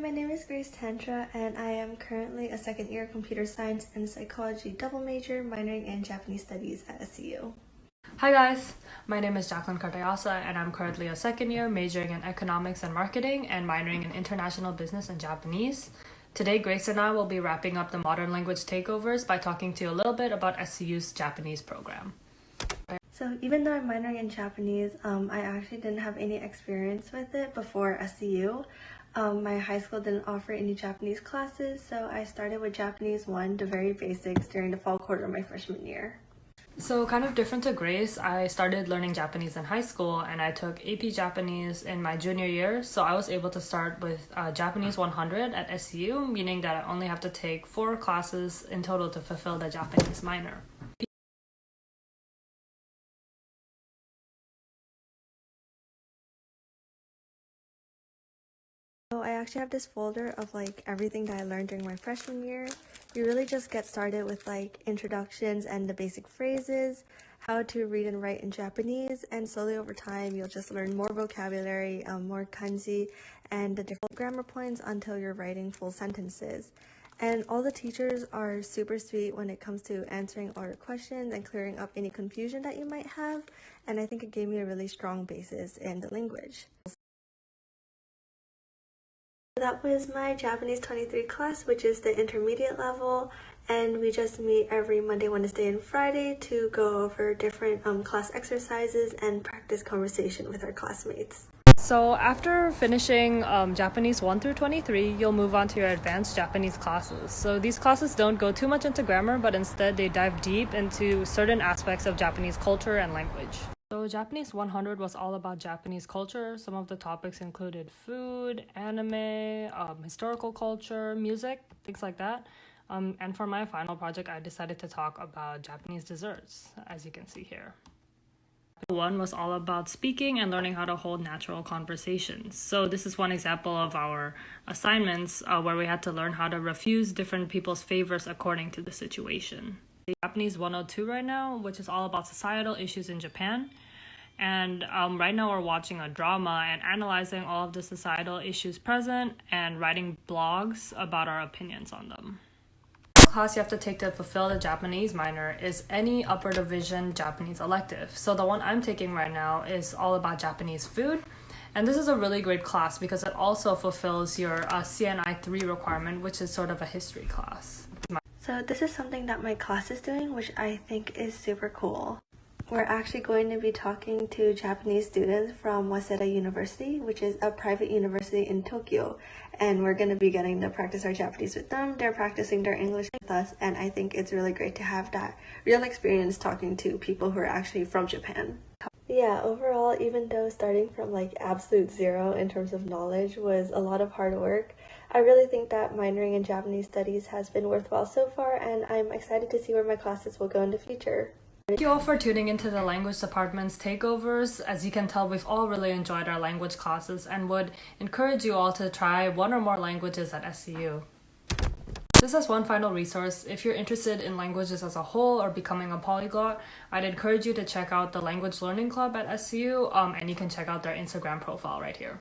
my name is Tantra, and I am currently a second-year computer science and psychology double major, minoring in Japanese studies at SCU. Hi guys, my name is Jacklin Kertayasa, and I'm currently a second year majoring in economics and marketing and minoring in international business and Japanese. Today, Grace and I will be wrapping up the modern language takeovers by talking to you a little bit about SCU's Japanese program. So even though I'm minoring in Japanese, I actually didn't have any experience with it before SCU. My high school didn't offer any Japanese classes, so I started with Japanese 1, the very basics, during the fall quarter of my freshman year. So kind of different to Grace, I started learning Japanese in high school and I took AP Japanese in my junior year, so I was able to start with Japanese 100 at SCU, meaning that I only have to take 4 classes in total to fulfill the Japanese minor. So I actually have this folder of everything that I learned during my freshman year. You really just get started with introductions and the basic phrases, how to read and write in Japanese, and slowly over time you'll just learn more vocabulary, more kanji, and the different grammar points until you're writing full sentences. And all the teachers are super sweet when it comes to answering all your questions and clearing up any confusion that you might have, and I think it gave me a really strong basis in the language. That was my Japanese 23 class, which is the intermediate level, and we just meet every Monday, Wednesday, and Friday to go over different class exercises and practice conversation with our classmates. So after finishing Japanese 1 through 23, you'll move on to your advanced Japanese classes. So these classes don't go too much into grammar, but instead they dive deep into certain aspects of Japanese culture and language. So Japanese 100 was all about Japanese culture. Some of the topics included food, anime, historical culture, music, things like that. And for my final project, I decided to talk about Japanese desserts, as you can see here. One was all about speaking and learning how to hold natural conversations. So this is one example of our assignments where we had to learn how to refuse different people's favors according to the situation. Japanese 102 right now, which is all about societal issues in Japan. And right now we're watching a drama and analyzing all of the societal issues present and writing blogs about our opinions on them. The class you have to take to fulfill the Japanese minor is any upper division Japanese elective. So the one I'm taking right now is all about Japanese food. And this is a really great class because it also fulfills your CNI 3 requirement, which is sort of a history class. So this is something that my class is doing, which I think is super cool. We're actually going to be talking to Japanese students from Waseda University, which is a private university in Tokyo, and we're going to be getting to practice our Japanese with them. They're practicing their English with us, and I think it's really great to have that real experience talking to people who are actually from Japan. Yeah, overall, even though starting from absolute zero in terms of knowledge was a lot of hard work, I really think that minoring in Japanese studies has been worthwhile so far, and I'm excited to see where my classes will go in the future. Thank you all for tuning into the language department's takeovers. As you can tell, we've all really enjoyed our language classes and would encourage you all to try one or more languages at SCU. Just as one final resource, if you're interested in languages as a whole or becoming a polyglot, I'd encourage you to check out the Language Learning Club at SCU, and you can check out their Instagram profile right here.